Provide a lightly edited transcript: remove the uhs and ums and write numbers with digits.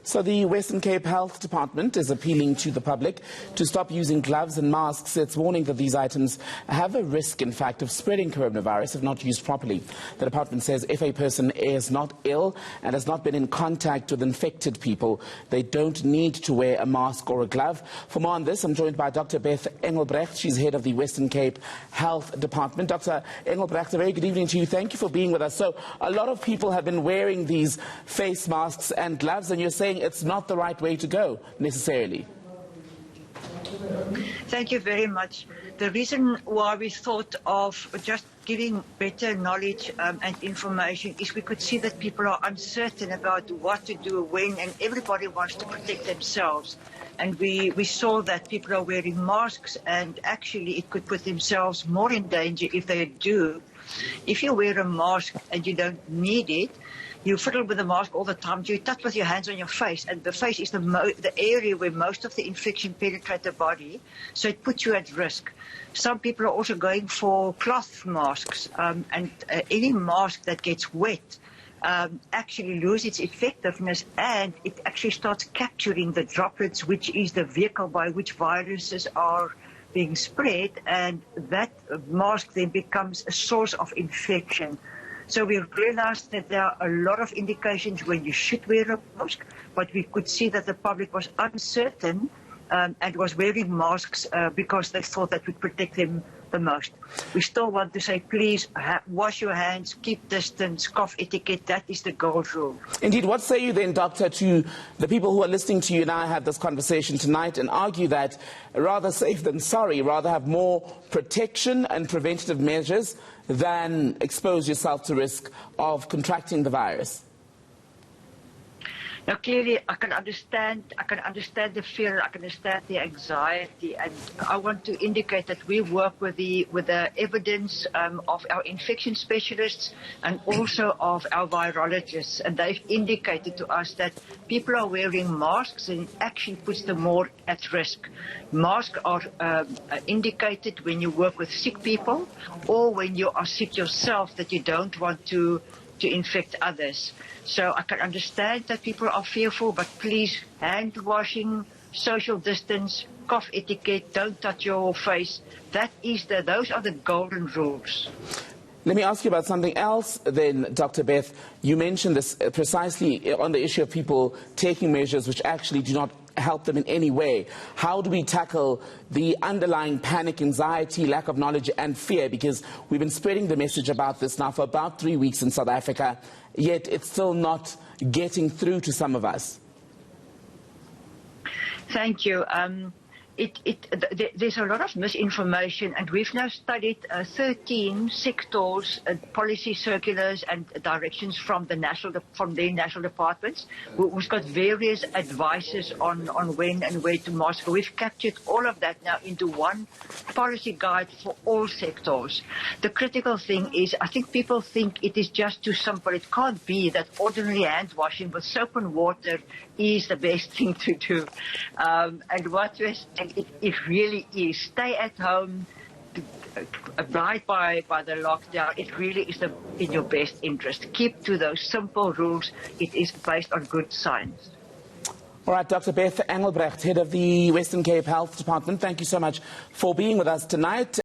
So the Western Cape Health Department is appealing to the public to stop using gloves and masks. It's warning that these items have a risk, in fact, of spreading coronavirus if not used properly. The department says if a person is not ill and has not been in contact with infected people, they don't need to wear a mask or a glove. For more on this, I'm joined by Dr Beth Engelbrecht. She's head of the Western Cape Health Department. Dr Engelbrecht, a very good evening to you. Thank you for being with us. So a lot of people have been wearing these face masks and gloves, and you're saying it's not the right way to go, necessarily. Thank you very much. The reason why we thought of just giving better knowledge and information is we could see that people are uncertain about what to do, when, and everybody wants to protect themselves. And we saw that people are wearing masks, and actually it could put themselves more in danger if they do. If you wear a mask and you don't need it, you fiddle with the mask all the time. You touch with your hands on your face, and the face is the area where most of the infection penetrates the body, so it puts you at risk. Some people are also going for cloth masks, and any mask that gets wet actually loses its effectiveness, and it actually starts capturing the droplets, which is the vehicle by which viruses are being spread, and that mask then becomes a source of infection. So we realized that there are a lot of indications when you should wear a mask, but we could see that the public was uncertain and was wearing masks because they thought that would protect them the most. We still want to say, please wash your hands, keep distance, cough etiquette. That is the gold rule. Indeed. What say you then, Doctor, to the people who are listening to you and I have this conversation tonight and argue that rather safe than sorry, rather have more protection and preventative measures than expose yourself to risk of contracting the virus? Now, clearly, I can understand the fear, I can understand the anxiety, and I want to indicate that we work with the evidence of our infection specialists and also of our virologists, and they've indicated to us that people are wearing masks and it actually puts them more at risk. Masks are indicated when you work with sick people or when you are sick yourself, that you don't want to infect others. So I can understand that people are fearful, but please, hand washing, social distance, cough etiquette, don't touch your face. Those are the golden rules. Let me ask you about something else then, Dr. Beth. You mentioned this precisely on the issue of people taking measures which actually do not help them in any way. How do we tackle the underlying panic, anxiety, lack of knowledge and fear? Because we've been spreading the message about this now for about 3 weeks in South Africa, yet it's still not getting through to some of us. Thank you. There's a lot of misinformation, and we've now studied 13 sectors, policy circulars and directions from the national departments, who's got various advices on when and where to mask. We've captured all of that now into one policy guide for all sectors. The critical thing is, I think people think it is just too simple. It can't be that ordinary hand washing with soap and water is the best thing to do. And what we're saying, it really is. Stay at home, abide by the lockdown. It really is in your best interest. Keep to those simple rules. It is based on good science. All right, Dr. Beth Engelbrecht, head of the Western Cape Health Department, thank you so much for being with us tonight.